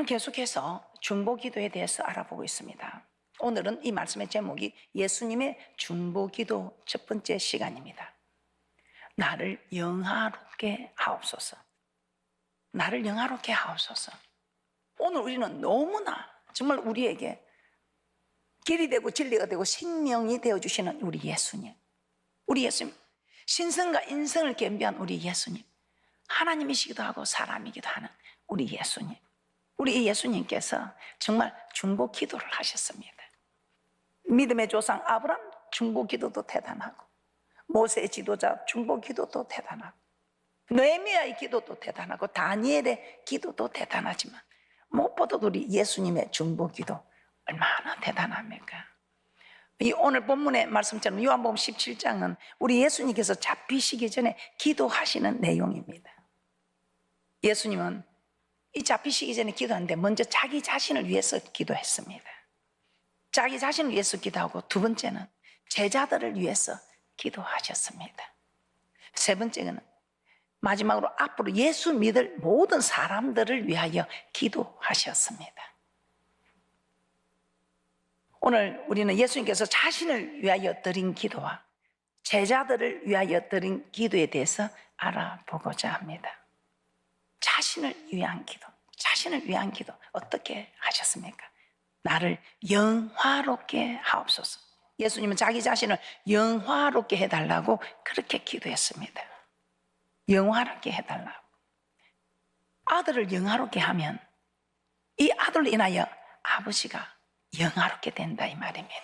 우리는 계속해서 중보기도에 대해서 알아보고 있습니다. 오늘은 이 말씀의 제목이 예수님의 중보기도 첫 번째 시간입니다. 나를 영화롭게 하옵소서. 나를 영화롭게 하옵소서. 오늘 우리는 너무나 정말 우리에게 길이 되고 진리가 되고 생명이 되어주시는 우리 예수님, 우리 예수님, 신성과 인성을 겸비한 우리 예수님, 하나님이시기도 하고 사람이기도 하는 우리 예수님, 우리 예수님께서 정말 중보 기도를 하셨습니다. 믿음의 조상 아브라함 중보 기도도 대단하고, 모세의 지도자 중보 기도도 대단하고, 느헤미야의 기도도 대단하고, 다니엘의 기도도 대단하지만 무엇보다도 우리 예수님의 중보 기도 얼마나 대단합니까? 이 오늘 본문의 말씀처럼 요한복음 17장은 우리 예수님께서 잡히시기 전에 기도하시는 내용입니다. 예수님은 이 잡히시기 전에 기도하는데 먼저 자기 자신을 위해서 기도했습니다. 자기 자신을 위해서 기도하고, 두 번째는 제자들을 위해서 기도하셨습니다. 세 번째는 마지막으로 앞으로 예수 믿을 모든 사람들을 위하여 기도하셨습니다. 오늘 우리는 예수님께서 자신을 위하여 드린 기도와 제자들을 위하여 드린 기도에 대해서 알아보고자 합니다. 자신을 위한 기도, 자신을 위한 기도 어떻게 하셨습니까? 나를 영화롭게 하옵소서. 예수님은 자기 자신을 영화롭게 해달라고 그렇게 기도했습니다. 영화롭게 해달라고. 아들을 영화롭게 하면 이 아들로 인하여 아버지가 영화롭게 된다 이 말입니다.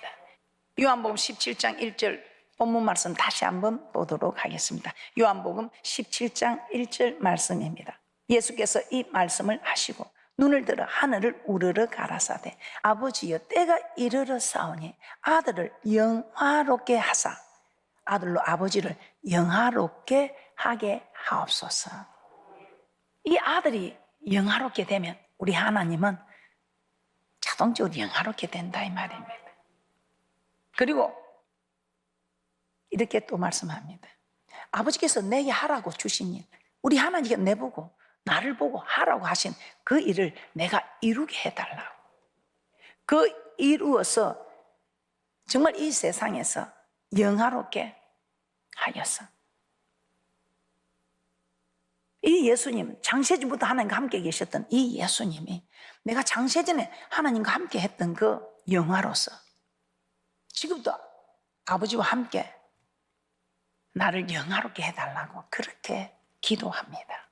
요한복음 17장 1절 본문 말씀 다시 한번 보도록 하겠습니다. 요한복음 17장 1절 말씀입니다. 예수께서 이 말씀을 하시고 눈을 들어 하늘을 우러러 가라사대 아버지여 때가 이르러 싸우니 아들을 영화롭게 하사 아들로 아버지를 영화롭게 하게 하옵소서. 이 아들이 영화롭게 되면 우리 하나님은 자동적으로 영화롭게 된다 이 말입니다. 그리고 이렇게 또 말씀합니다. 아버지께서 내게 하라고 주신 일, 우리 하나님께서 내보고 나를 보고 하라고 하신 그 일을 내가 이루게 해달라고. 그 이루어서 정말 이 세상에서 영화롭게 하였어. 이 예수님, 창세전부터 하나님과 함께 계셨던 이 예수님이 내가 창세전에 하나님과 함께 했던 그 영화로서 지금도 아버지와 함께 나를 영화롭게 해달라고 그렇게 기도합니다.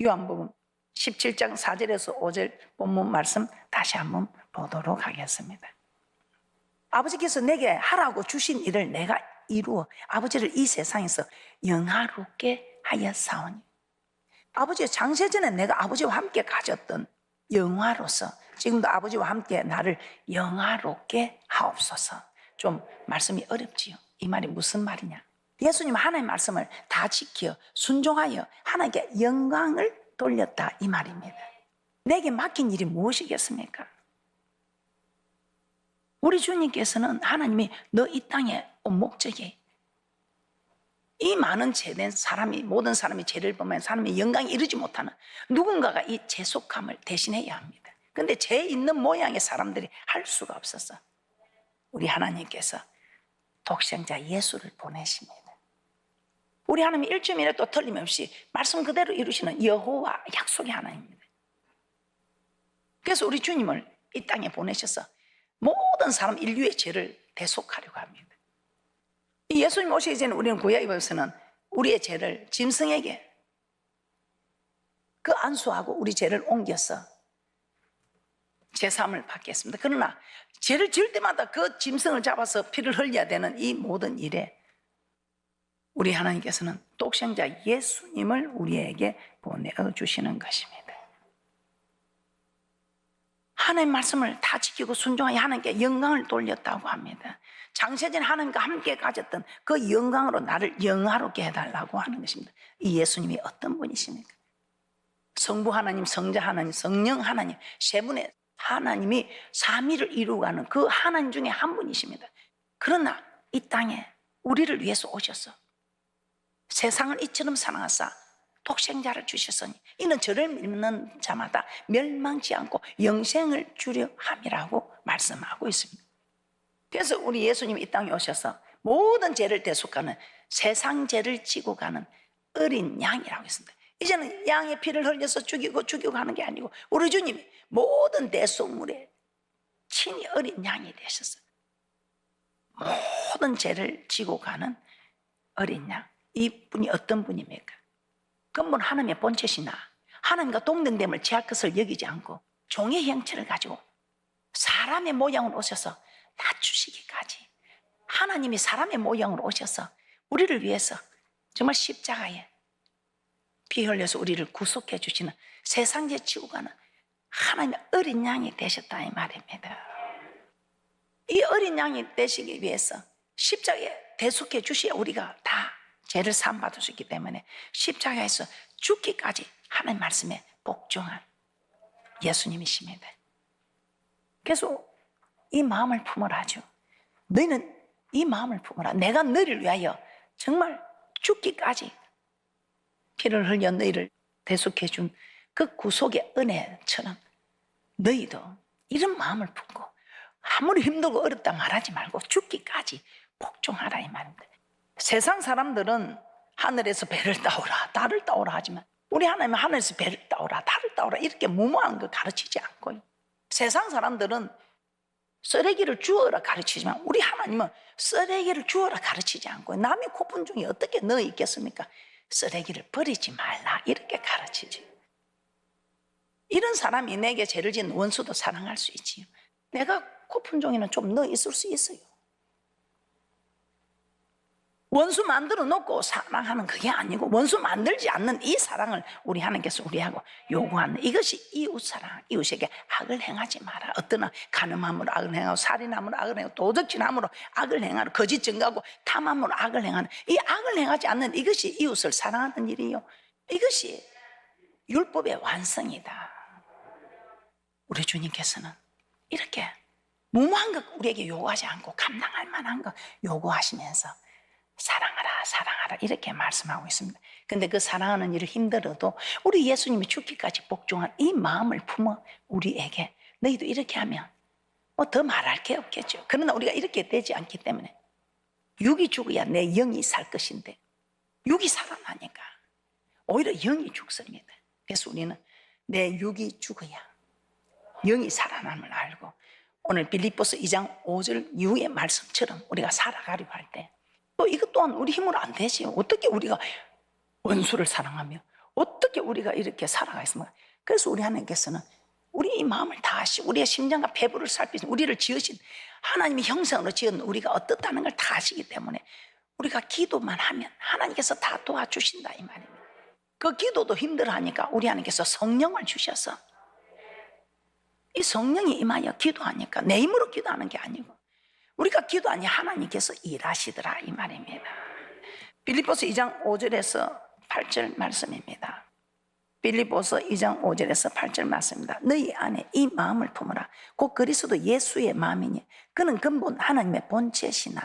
요한복음 17장 4절에서 5절 본문 말씀 다시 한번 보도록 하겠습니다. 아버지께서 내게 하라고 주신 일을 내가 이루어 아버지를 이 세상에서 영화롭게 하였사오니, 아버지의 창세전에 내가 아버지와 함께 가졌던 영화로서 지금도 아버지와 함께 나를 영화롭게 하옵소서. 좀 말씀이 어렵지요. 이 말이 무슨 말이냐? 예수님 하나님의 말씀을 다 지켜 순종하여 하나님께 영광을 돌렸다 이 말입니다. 내게 맡긴 일이 무엇이겠습니까? 우리 주님께서는 하나님이 너 이 땅에 온 목적이 이 많은 죄된 사람이, 모든 사람이 죄를 범한 사람이 영광에 이르지 못하는 누군가가 이 죄속함을 대신해야 합니다. 그런데 죄 있는 모양의 사람들이 할 수가 없어서 우리 하나님께서 독생자 예수를 보내십니다. 우리 하나님이 1점이라도 틀림없이 말씀 그대로 이루시는 여호와 약속의 하나님입니다. 그래서 우리 주님을 이 땅에 보내셔서 모든 사람 인류의 죄를 대속하려고 합니다. 이 예수님 오시기 전에 우리는 구약에서는 우리의 죄를 짐승에게 그 안수하고 우리 죄를 옮겨서 제사함을 받겠습니다. 그러나 죄를 지을 때마다 그 짐승을 잡아서 피를 흘려야 되는 이 모든 일에 우리 하나님께서는 독생자 예수님을 우리에게 보내주시는 것입니다. 하나님의 말씀을 다 지키고 순종하여 하나님께 영광을 돌렸다고 합니다. 창세전에 하나님과 함께 가졌던 그 영광으로 나를 영화롭게 해달라고 하는 것입니다. 이 예수님이 어떤 분이십니까? 성부 하나님, 성자 하나님, 성령 하나님, 세 분의 하나님이 삼위를 이루어가는 그 하나님 중에 한 분이십니다. 그러나 이 땅에 우리를 위해서 오셔서 세상을 이처럼 사랑하사 독생자를 주셨으니 이는 저를 믿는 자마다 멸망치 않고 영생을 주려 함이라고 말씀하고 있습니다. 그래서 우리 예수님이 이 땅에 오셔서 모든 죄를 대속하는, 세상 죄를 지고 가는 어린 양이라고 했습니다. 이제는 양의 피를 흘려서 죽이고 하는 게 아니고 우리 주님이 모든 대속물에 친히 어린 양이 되셨어요. 모든 죄를 지고 가는 어린 양. 이분이 어떤 분입니까? 근본 하나님의 본체시나 하나님과 동등됨을 취할 것을 여기지 않고 종의 형체를 가지고 사람의 모양으로 오셔서 낮추시기까지, 하나님이 사람의 모양으로 오셔서 우리를 위해서 정말 십자가에 피 흘려서 우리를 구속해 주시는, 세상죄 지고 가는 하나님의 어린 양이 되셨다 이 말입니다. 이 어린 양이 되시기 위해서 십자가에 대속해 주셔야 우리가 다 죄를 사함받을 수 있기 때문에 십자가에서 죽기까지 하나님 말씀에 복종한 예수님이십니다. 그래서 이 마음을 품으라죠. 너희는 이 마음을 품으라. 내가 너희를 위하여 정말 죽기까지 피를 흘려 너희를 대속해 준 그 구속의 은혜처럼 너희도 이런 마음을 품고 아무리 힘들고 어렵다 말하지 말고 죽기까지 복종하라 이 말입니다. 세상 사람들은 하늘에서 배를 따오라, 달을 따오라 하지만 우리 하나님은 하늘에서 배를 따오라, 달을 따오라 이렇게 무모한 거 가르치지 않고요. 세상 사람들은 쓰레기를 주어라 가르치지만 우리 하나님은 쓰레기를 주어라 가르치지 않고 남의 코푼 중에 어떻게 넣어 있겠습니까? 쓰레기를 버리지 말라 이렇게 가르치지. 이런 사람이 내게 죄를 지은 원수도 사랑할 수 있지요. 내가 코푼 종이는 좀 넣어 있을 수 있어요. 원수 만들어 놓고 사랑하는 그게 아니고 원수 만들지 않는 이 사랑을 우리 하나님께서 우리하고 요구하는, 이것이 이웃사랑. 이웃에게 악을 행하지 마라. 어떤 간음함으로 악을 행하고 살인함으로 악을 행하고 도적질함으로 악을 행하고 거짓 증거하고 탐함으로 악을 행하는 이 악을 행하지 않는 이것이 이웃을 사랑하는 일이요. 이것이 율법의 완성이다. 우리 주님께서는 이렇게 무모한 것 우리에게 요구하지 않고 감당할 만한 것 요구하시면서 사랑하라 사랑하라 이렇게 말씀하고 있습니다. 근데 그 사랑하는 일을 힘들어도 우리 예수님이 죽기까지 복종한 이 마음을 품어 우리에게 너희도 이렇게 하면 뭐 더 말할 게 없겠죠. 그러나 우리가 이렇게 되지 않기 때문에 육이 죽어야 내 영이 살 것인데 육이 살아나니까 오히려 영이 죽습니다. 그래서 우리는 내 육이 죽어야 영이 살아남을 알고 오늘 빌립보서 2장 5절 이후의 말씀처럼 우리가 살아가려고 할 때 또 이것 또한 우리 힘으로 안 되지요. 어떻게 우리가 원수를 사랑하며 어떻게 우리가 이렇게 살아가겠습니까? 그래서 우리 하나님께서는 우리 이 마음을 다하시 우리의 심장과 배부를 살피신 우리를 지으신 하나님의 형상으로 지은 우리가 어떻다는 걸 다 아시기 때문에 우리가 기도만 하면 하나님께서 다 도와주신다 이 말입니다. 그 기도도 힘들어하니까 우리 하나님께서 성령을 주셔서 이 성령이 임하여 기도하니까 내 힘으로 기도하는 게 아니고 우리가 기도하니 하나님께서 일하시더라 이 말입니다. 빌립보서 2장 5절에서 8절 말씀입니다. 빌립보서 2장 5절에서 8절 말씀입니다. 너희 안에 이 마음을 품으라. 곧 그리스도 예수의 마음이니 그는 근본 하나님의 본체시나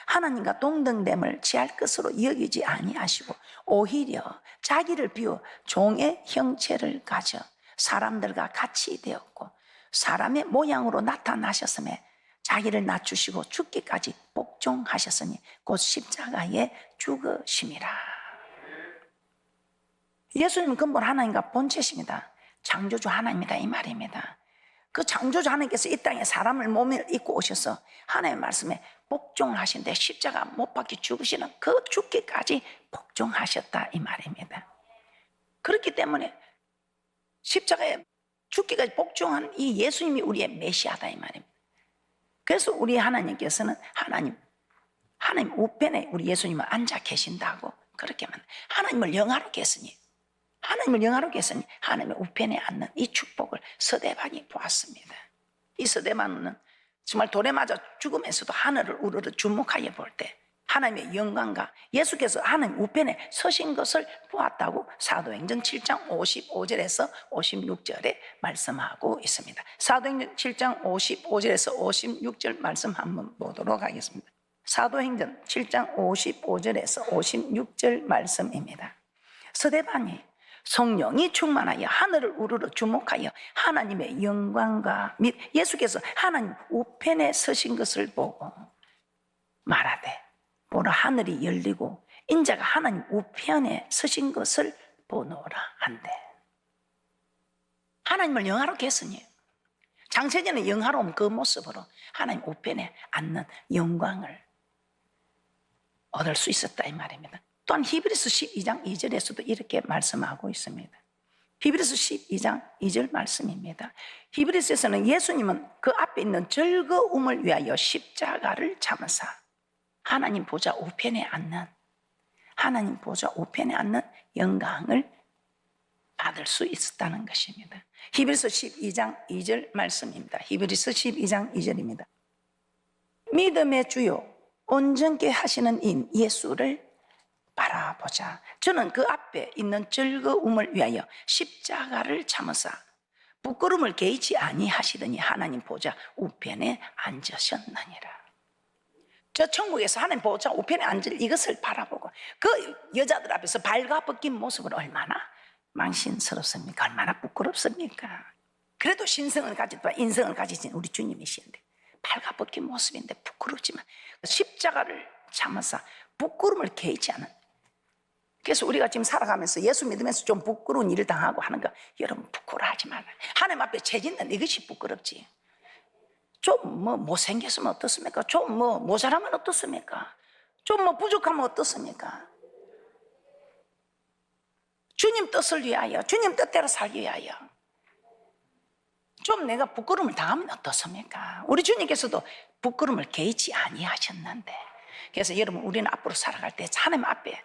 하나님과 동등됨을 취할 것으로 여기지 아니하시고 오히려 자기를 비워 종의 형체를 가져 사람들과 같이 되었고 사람의 모양으로 나타나셨음에 자기를 낮추시고 죽기까지 복종하셨으니 곧 십자가에 죽으심이라. 예수님은 근본 하나님과 본체십니다. 창조주 하나님이다 이 말입니다. 그 창조주 하나님께서 이 땅에 사람을 몸에 입고 오셔서 하나님의 말씀에 복종을 하신데 십자가 못 박혀 죽으시는 그 죽기까지 복종하셨다 이 말입니다. 그렇기 때문에 십자가에 죽기까지 복종한 이 예수님이 우리의 메시아다 이 말입니다. 그래서 우리 하나님께서는 하나님 우편에 우리 예수님은 앉아 계신다고 그렇게 말. 하나님을 영화롭게 했으니 하나님의 우편에 앉는 이 축복을 서대반이 보았습니다. 이 서대반은 정말 돌에 맞아 죽으면서도 하늘을 우러러 주목하여 볼 때 하나님의 영광과 예수께서 하나님 우편에 서신 것을 보았다고 사도행전 7장 55절에서 56절에 말씀하고 있습니다. 사도행전 7장 55절에서 56절 말씀 한번 보도록 하겠습니다. 사도행전 7장 55절에서 56절 말씀입니다. 스데반이 성령이 충만하여 하늘을 우러러 주목하여 하나님의 영광과 및 예수께서 하나님 우편에 서신 것을 보고 말하되 보라 하늘이 열리고 인자가 하나님 우편에 서신 것을 보노라 한대. 하나님을 영화롭게 했으니 장세전의 영화로움 그 모습으로 하나님 우편에 앉는 영광을 얻을 수 있었다 이 말입니다. 또한 히브리서 12장 2절에서도 이렇게 말씀하고 있습니다. 히브리서 12장 2절 말씀입니다. 히브리서에서는 예수님은 그 앞에 있는 즐거움을 위하여 십자가를 참으사 하나님 보좌 우편에 앉는 영광을 받을 수 있었다는 것입니다. 히브리서 12장 2절 말씀입니다. 히브리서 12장 2절입니다. 믿음의 주요 온전케 하시는 인 예수를 바라보자. 저는 그 앞에 있는 즐거움을 위하여 십자가를 참으사 부끄러움을 개의치 아니하시더니 하나님 보좌 우편에 앉으셨느니라. 저 천국에서 하나님 보좌 우편에 앉을 이것을 바라보고 그 여자들 앞에서 발가벗긴 모습은 얼마나 망신스럽습니까? 얼마나 부끄럽습니까? 그래도 신성을 가지고 인성을 가지신 우리 주님이신데 발가벗긴 모습인데 부끄럽지만 십자가를 참으사 부끄러움을 개의치 않은. 그래서 우리가 지금 살아가면서 예수 믿으면서 좀 부끄러운 일을 당하고 하는 거 여러분 부끄러워하지 말아요. 하나님 앞에 죄짓는 이것이 부끄럽지. 좀 못생겼으면 어떻습니까? 좀 모자라면 어떻습니까? 좀 부족하면 어떻습니까? 주님 뜻을 위하여 주님 뜻대로 살기 위하여 좀 내가 부끄러움을 당하면 어떻습니까? 우리 주님께서도 부끄러움을 개의치 아니하셨는데 그래서 여러분 우리는 앞으로 살아갈 때 하나님 앞에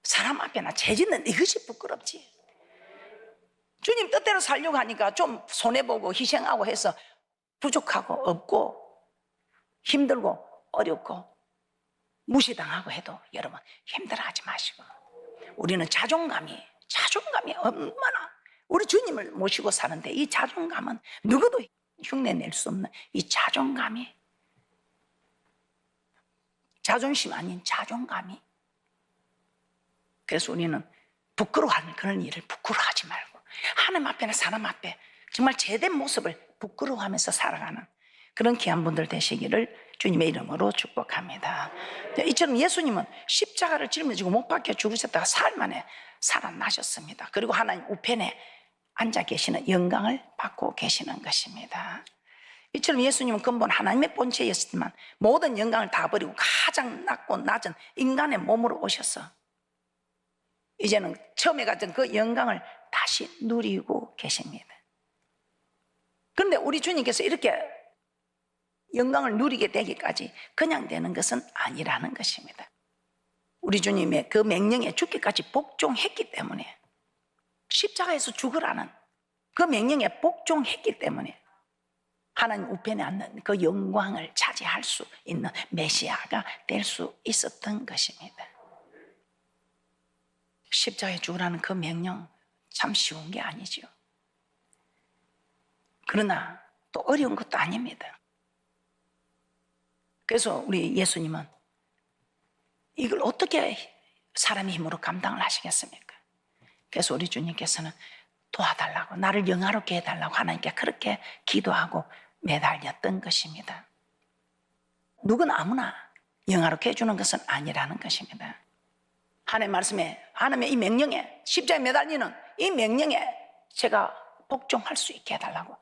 사람 앞에나 죄짓는 이것이 부끄럽지. 주님 뜻대로 살려고 하니까 좀 손해보고 희생하고 해서 부족하고 없고 힘들고 어렵고 무시당하고 해도 여러분 힘들어하지 마시고 우리는 자존감이 얼마나 우리 주님을 모시고 사는데 이 자존감은 누구도 흉내낼 수 없는 이 자존감이 자존심 아닌 자존감이 그래서 우리는 부끄러워하는 그런 일을 부끄러워하지 말고 하나님 앞에나 사람 앞에 정말 제된 모습을 부끄러워하면서 살아가는 그런 귀한 분들 되시기를 주님의 이름으로 축복합니다. 이처럼 예수님은 십자가를 짊어지고 못 박혀 죽으셨다가 사흘 만에 살아나셨습니다. 그리고 하나님 우편에 앉아 계시는 영광을 받고 계시는 것입니다. 이처럼 예수님은 근본 하나님의 본체였지만 모든 영광을 다 버리고 가장 낮고 낮은 인간의 몸으로 오셔서 이제는 처음에 가진 그 영광을 다시 누리고 계십니다. 그런데 우리 주님께서 이렇게 영광을 누리게 되기까지 그냥 되는 것은 아니라는 것입니다. 우리 주님의 그 명령에 죽기까지 복종했기 때문에 십자가에서 죽으라는 그 명령에 복종했기 때문에 하나님 우편에 앉는 그 영광을 차지할 수 있는 메시아가 될 수 있었던 것입니다. 십자가에 죽으라는 그 명령 참 쉬운 게 아니죠. 그러나 또 어려운 것도 아닙니다. 그래서 우리 예수님은 이걸 어떻게 사람의 힘으로 감당을 하시겠습니까? 그래서 우리 주님께서는 도와달라고 나를 영화롭게 해달라고 하나님께 그렇게 기도하고 매달렸던 것입니다. 누구나 아무나 영화롭게 해주는 것은 아니라는 것입니다. 하나님의 말씀에 하나님의 이 명령에 십자가에 매달리는 이 명령에 제가 복종할 수 있게 해달라고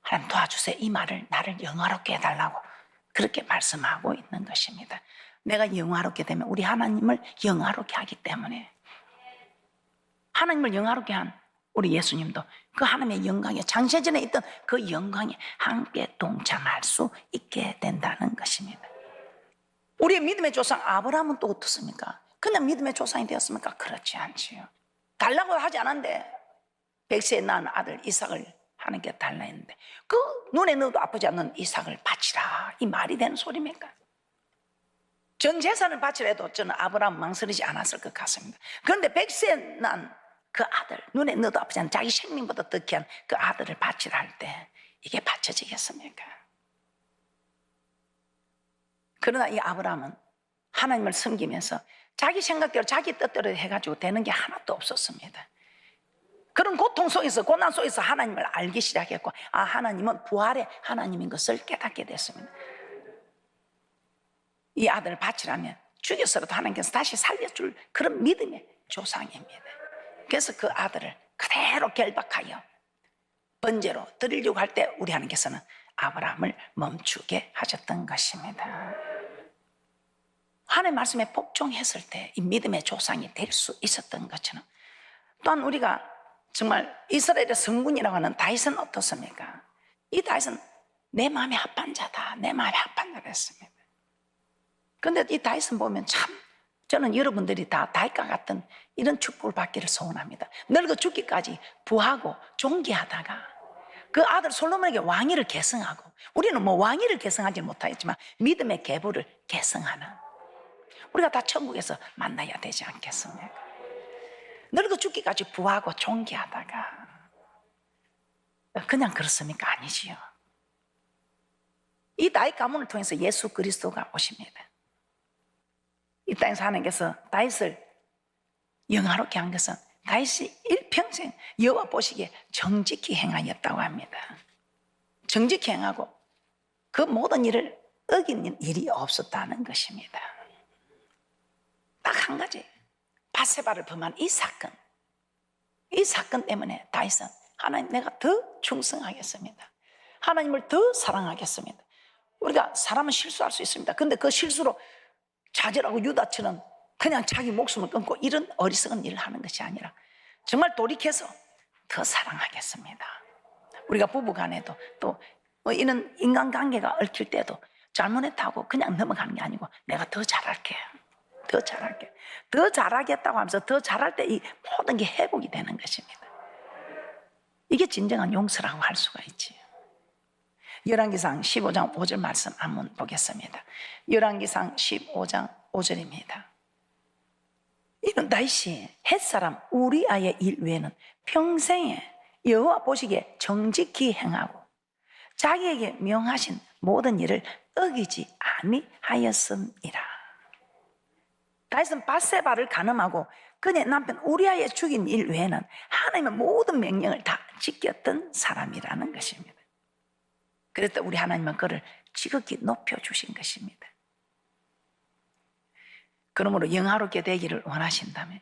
하나님 도와주세요. 이 말을 나를 영화롭게 해달라고 그렇게 말씀하고 있는 것입니다. 내가 영화롭게 되면 우리 하나님을 영화롭게 하기 때문에 하나님을 영화롭게 한 우리 예수님도 그 하나님의 영광에 장세전에 있던 그 영광에 함께 동참할 수 있게 된다는 것입니다. 우리의 믿음의 조상 아브라함은 또 어떻습니까? 그냥 믿음의 조상이 되었습니까? 그렇지 않지요. 달라고 하지 않았는데 100세에 낳은 아들 이삭을 하나님께 달라 했는데 그 눈에 넣어도 아프지 않는 이삭을 바치라 이 말이 되는 소리입니까? 전 재산을 바치라 해도 저는 아브라함 망설이지 않았을 것 같습니다. 그런데 100세에 낳은 그 아들 눈에 넣어도 아프지 않는 자기 생명보다 더 귀한 그 아들을 바치라 할 때 이게 바쳐지겠습니까? 그러나 이 아브라함은 하나님을 섬기면서 자기 생각대로 자기 뜻대로 해가지고 되는 게 하나도 없었습니다. 그런 고통 속에서, 고난 속에서 하나님을 알기 시작했고, 하나님은 부활의 하나님인 것을 깨닫게 됐습니다. 이 아들을 바치라면 죽였어도 하나님께서 다시 살려줄 그런 믿음의 조상입니다. 그래서 그 아들을 그대로 결박하여 번제로 드리려고 할 때 우리 하나님께서는 아브라함을 멈추게 하셨던 것입니다. 하나님의 말씀에 복종했을 때 이 믿음의 조상이 될 수 있었던 것처럼, 또한 우리가 정말 이스라엘의 성군이라고 하는 다윗은 어떻습니까? 이 다윗은 내 마음에 합한 자다, 내 마음에 합한 자라 했습니다. 그런데 이 다윗은 보면 참, 저는 여러분들이 다 다윗과 같은 이런 축복을 받기를 소원합니다. 늙어 죽기까지 부하고 존귀하다가 그 아들 솔로몬에게 왕위를 계승하고, 우리는 뭐 왕위를 계승하지 못하겠지만 믿음의 계보를 계승하는, 우리가 다 천국에서 만나야 되지 않겠습니까? 늙어 죽기까지 부하고 존귀하다가 그냥 그렇습니까? 아니지요. 이 다윗 가문을 통해서 예수 그리스도가 오십니다. 이 땅에서 하나님께서 다윗을 영화롭게 한 것은 다윗이 일평생 여호와 보시기에 정직히 행하였다고 합니다. 정직히 행하고 그 모든 일을 어기는 일이 없었다는 것입니다. 딱 한 가지, 밧세바를 범한 이 사건 때문에 다윗은 하나님, 내가 더 충성하겠습니다, 하나님을 더 사랑하겠습니다. 우리가 사람은 실수할 수 있습니다. 그런데 그 실수로 좌절하고 유다처럼 그냥 자기 목숨을 끊고 이런 어리석은 일을 하는 것이 아니라 정말 돌이켜서 더 사랑하겠습니다. 우리가 부부간에도 또 이런 인간관계가 얽힐 때도 잘못했다고 그냥 넘어가는 게 아니고 내가 더 잘할게, 더 잘할게, 더 잘하겠다고 하면서 더 잘할 때 이 모든 게 회복이 되는 것입니다. 이게 진정한 용서라고 할 수가 있지. 열왕기상 15장 5절 말씀 한번 보겠습니다. 열왕기상 15장 5절입니다. 이는 다윗이 햇사람 우리아의 일 외에는 평생에 여호와 보시기에 정직히 행하고 자기에게 명하신 모든 일을 어기지 아니하였음이라. 다윗은 밧세바를 간음하고 그의 남편 우리아의 죽인 일 외에는 하나님의 모든 명령을 다 지켰던 사람이라는 것입니다. 그래서 우리 하나님은 그를 지극히 높여주신 것입니다. 그러므로 영화롭게 되기를 원하신다면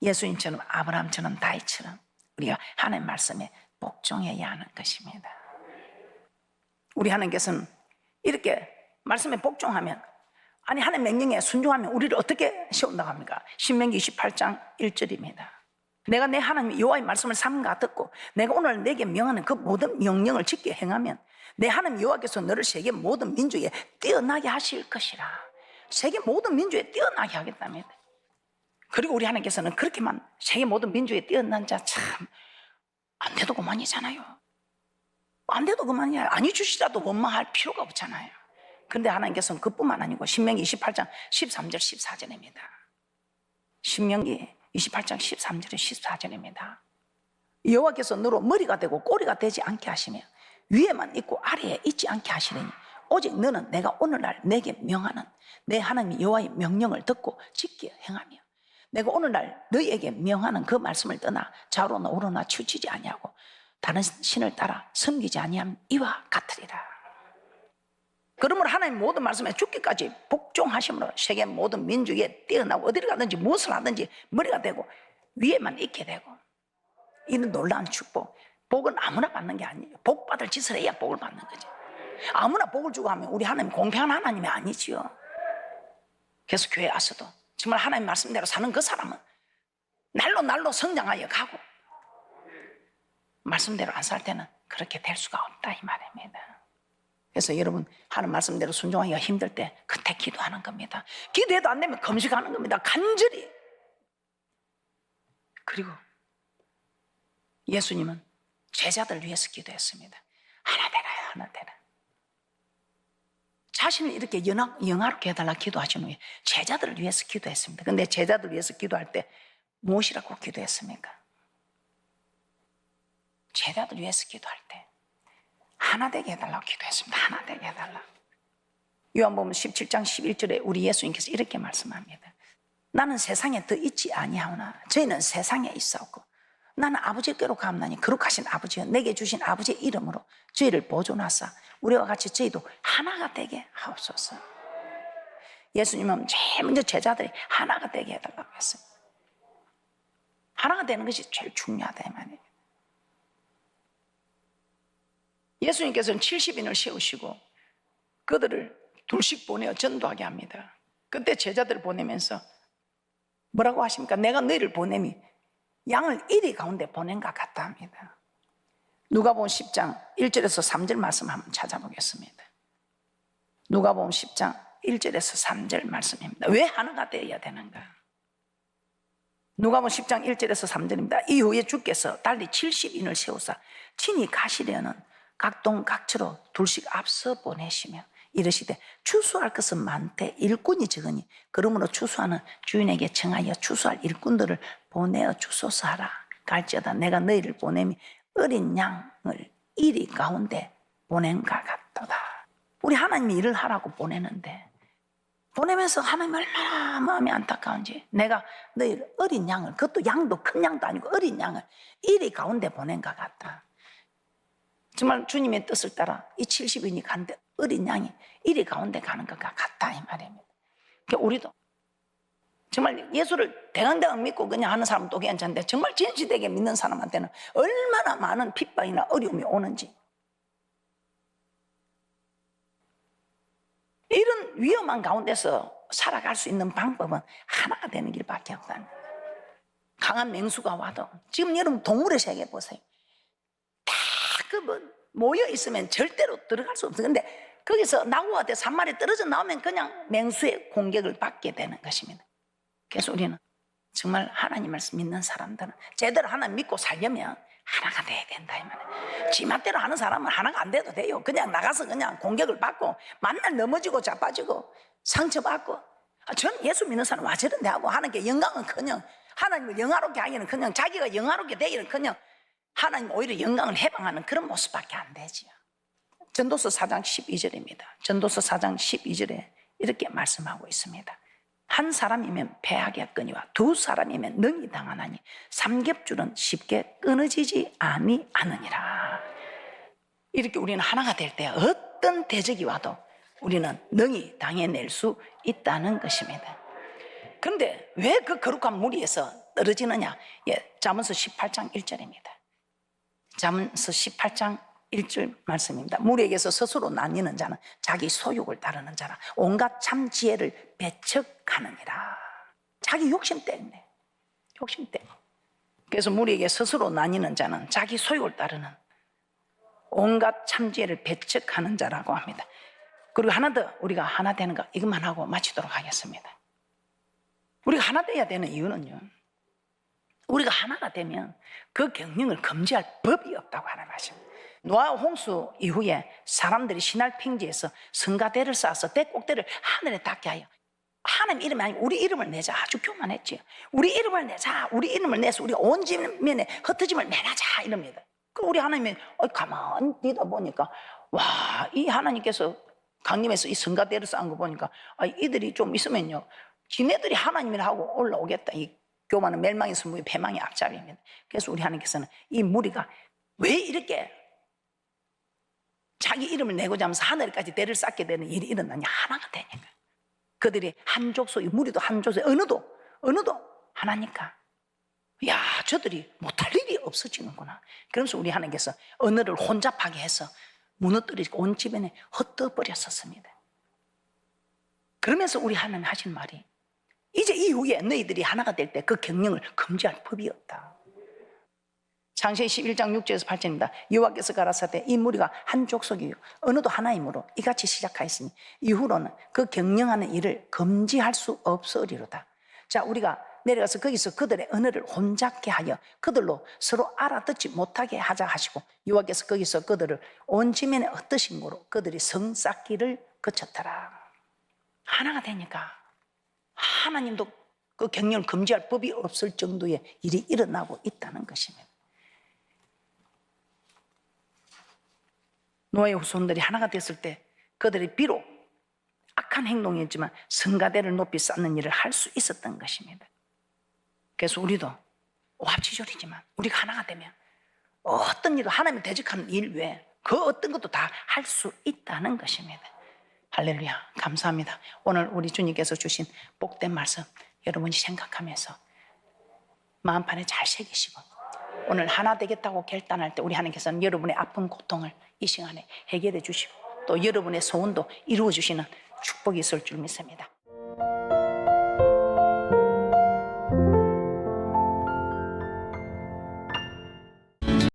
예수님처럼, 아브라함처럼, 다윗처럼 우리가 하나님 말씀에 복종해야 하는 것입니다. 우리 하나님께서는 이렇게 말씀에 복종하면, 아니 하나님 명령에 순종하면 우리를 어떻게 세운다고 합니까? 신명기 28장 1절입니다. 내가 내 하나님 여호와의 말씀을 삼가 듣고 내가 오늘 내게 명하는 그 모든 명령을 지켜 행하면 내 하나님 여호와께서 너를 세계 모든 민족에 뛰어나게 하실 것이라. 세계 모든 민족에 뛰어나게 하겠다며. 그리고 우리 하나님께서는 그렇게만 세계 모든 민족에 뛰어난 자 참 안 돼도 그만이잖아요. 안 돼도 그만이야. 아니 주시자도 원망할 필요가 없잖아요. 그런데 하나님께서는 그뿐만 아니고 신명기 28장 13절 14절입니다. 신명기 28장 13절에 14절입니다. 여호와께서 너로 머리가 되고 꼬리가 되지 않게 하시며 위에만 있고 아래에 있지 않게 하시리니 오직 너는 내가 오늘날 내게 명하는 내 하나님 여호와의 명령을 듣고 지켜 행하며 내가 오늘날 너희에게 명하는 그 말씀을 떠나 좌로나 우로나 치우치지 아니하고 다른 신을 따라 섬기지 아니함 이와 같으리라. 그러므로 하나님 모든 말씀에 죽기까지 복종하심으로 세계 모든 민족에 뛰어나고 어디를 가든지 무엇을 하든지 머리가 되고 위에만 있게 되고, 이는 놀라운 축복. 복은 아무나 받는 게 아니에요. 복 받을 짓을 해야 복을 받는 거지. 아무나 복을 주고 하면 우리 하나님 공평한 하나님이 아니지요. 그래서 교회 와서도 정말 하나님 말씀대로 사는 그 사람은 날로 성장하여 가고, 말씀대로 안 살 때는 그렇게 될 수가 없다 이 말입니다. 그래서 여러분 하는 말씀대로 순종하기가 힘들 때 그때 기도하는 겁니다. 기도해도 안 되면 금식하는 겁니다. 간절히. 그리고 예수님은 제자들 위해서 기도했습니다. 하나 되라요, 하나 되라. 자신을 이렇게 영화롭게 해달라 기도하신 후에 제자들을 위해서 기도했습니다. 그런데 제자들 위해서 기도할 때 무엇이라고 기도했습니까? 제자들 위해서 기도할 때 하나 되게 해달라고 기도했습니다. 하나 되게 해달라. 요한복음 17장 11절에 우리 예수님께서 이렇게 말씀합니다. 나는 세상에 더 있지 아니하오나 저희는 세상에 있사옵고 나는 아버지께로 가옵나니 거룩하신 아버지여 내게 주신 아버지의 이름으로 저희를 보존하사 우리와 같이 저희도 하나가 되게 하옵소서. 예수님은 제일 먼저 제자들이 하나가 되게 해달라고 했어요. 하나가 되는 것이 제일 중요하다 이 말이에요. 예수님께서는 70인을 세우시고 그들을 둘씩 보내어 전도하게 합니다. 그때 제자들을 보내면서 뭐라고 하십니까? 내가 너희를 보냄이 양을 이리 가운데 보낸 것 같다 합니다. 누가복음 10장 1절에서 3절 말씀 한번 찾아보겠습니다. 누가복음 10장 1절에서 3절 말씀입니다. 왜 하나가 되어야 되는가? 누가복음 10장 1절에서 3절입니다. 이후에 주께서 달리 70인을 세우사 친히 가시려는 각동 각처로 둘씩 앞서 보내시며 이르시되 추수할 것은 많되 일꾼이 적으니 그러므로 추수하는 주인에게 청하여 추수할 일꾼들을 보내어 주소서 하라. 갈지어다 내가 너희를 보냄이 어린 양을 이리 가운데 보낸 것 같도다. 우리 하나님이 일을 하라고 보내는데 보내면서 하나님 얼마나 마음이 안타까운지 내가 너희를 어린 양을, 그것도 양도 큰 양도 아니고 어린 양을 이리 가운데 보낸 것 같다. 정말 주님의 뜻을 따라 이 70인이 가는데 어린 양이 이리 가운데 가는 것 같다 이 말입니다. 그러니까 우리도 정말 예수를 대강대강 믿고 그냥 하는 사람은 또 괜찮은데 정말 진실되게 믿는 사람한테는 얼마나 많은 핍박이나 어려움이 오는지, 이런 위험한 가운데서 살아갈 수 있는 방법은 하나가 되는 길밖에 없다는 거예요. 강한 맹수가 와도 지금 여러분 동물의 세계 보세요. 다 모여 있으면 절대로 들어갈 수 없어요. 근데 거기서 나무가 돼서 한 마리 떨어져 나오면 그냥 맹수의 공격을 받게 되는 것입니다. 그래서 우리는 정말 하나님을 믿는 사람들은 제대로 하나님 믿고 살려면 하나가 돼야 된다 이 말이에요. 지맛대로 하는 사람은 하나가 안 돼도 돼요. 그냥 나가서 그냥 공격을 받고 만날 넘어지고 자빠지고 상처받고, 전 예수 믿는 사람 와 저런데 하고 하나님께 영광은커녕 하나님을 영화롭게 하기는 그냥 자기가 영화롭게 되기는 그냥 하나님 오히려 영광을 해방하는 그런 모습밖에 안 되지요. 전도서 4장 12절입니다. 전도서 4장 12절에 이렇게 말씀하고 있습니다. 한 사람이면 패하겠거니와 두 사람이면 능히 당하나니 삼겹줄은 쉽게 끊어지지 아니하느니라. 이렇게 우리는 하나가 될 때 어떤 대적이 와도 우리는 능히 당해낼 수 있다는 것입니다. 그런데 왜 그 거룩한 무리에서 떨어지느냐? 잠언서 18장 1절입니다. 잠언서 18장 1절 말씀입니다. 무리에게서 스스로 나뉘는 자는 자기 소욕을 따르는 자라 온갖 참 지혜를 배척하느니라. 자기 욕심 때문에, 욕심 때문에. 그래서 무리에게 스스로 나뉘는 자는 자기 소욕을 따르는 온갖 참 지혜를 배척하는 자라고 합니다. 그리고 하나 더, 우리가 하나 되는 거 이것만 하고 마치도록 하겠습니다. 우리가 하나 돼야 되는 이유는요, 우리가 하나가 되면 그 경영을 금지할 법이 없다고 하는 말씀입니다. 노아 홍수 이후에 사람들이 신할 평지에서 성가대를 쌓아서 대꼭대를 하늘에 닿게 하여 하나님 이름이 아니고 우리 이름을 내자 아주 교만했지요. 우리 이름을 내자, 우리 이름을 내서 우리 온 지면에 흩어짐을 면하자 이럽니다. 그 우리 하나님이 가만히 뒤다 보니까 와, 이 하나님께서 강림에서 이 성가대를 쌓은 거 보니까 이들이 좀 있으면요 지네들이 하나님이라 하고 올라오겠다. 이 교만은 멸망의 선무의 패망의 앞잡이입니다. 그래서 우리 하나님께서는 이 무리가 왜 이렇게 자기 이름을 내고자 하면서 하늘까지 대를 쌓게 되는 일이 일어나냐? 하나가 되니까. 그들이 한 족속이, 무리도 한 족속, 어느도 하나니까. 야, 저들이 못할 일이 없어지는구나. 그러면서 우리 하나님께서 언어를 혼잡하게 해서 무너뜨리고 온 집안에 흩어버렸었습니다. 그러면서 우리 하나님 하신 말이 이제 이후에 너희들이 하나가 될 때 그 경영을 금지할 법이 없다. 창세기 11장 6절에서 8절입니다. 여호와께서 가라사대 이 무리가 한 족속이요 어느도 하나이므로 이같이 시작하였으니 이후로는 그 경영하는 일을 금지할 수 없으리로다. 자, 우리가 내려가서 거기서 그들의 언어를 혼잡게 하여 그들로 서로 알아듣지 못하게 하자 하시고 여호와께서 거기서 그들을 온 지면에 흩으신 거로 그들이 성 쌓기를 거쳤더라. 하나가 되니까 하나님도 그 경영을 금지할 법이 없을 정도의 일이 일어나고 있다는 것입니다. 노아의 후손들이 하나가 됐을 때 그들이 비록 악한 행동이었지만 성가대를 높이 쌓는 일을 할 수 있었던 것입니다. 그래서 우리도 오합지졸이지만 우리가 하나가 되면 어떤 일도 하나님을 대적하는 일 외에 그 어떤 것도 다 할 수 있다는 것입니다. 할렐루야, 감사합니다. 오늘 우리 주님께서 주신 복된 말씀 여러분이 생각하면서 마음판에 잘 새기시고 오늘 하나 되겠다고 결단할 때 우리 하나님께서는 여러분의 아픈 고통을 이 시간에 해결해 주시고 또 여러분의 소원도 이루어 주시는 축복이 있을 줄 믿습니다.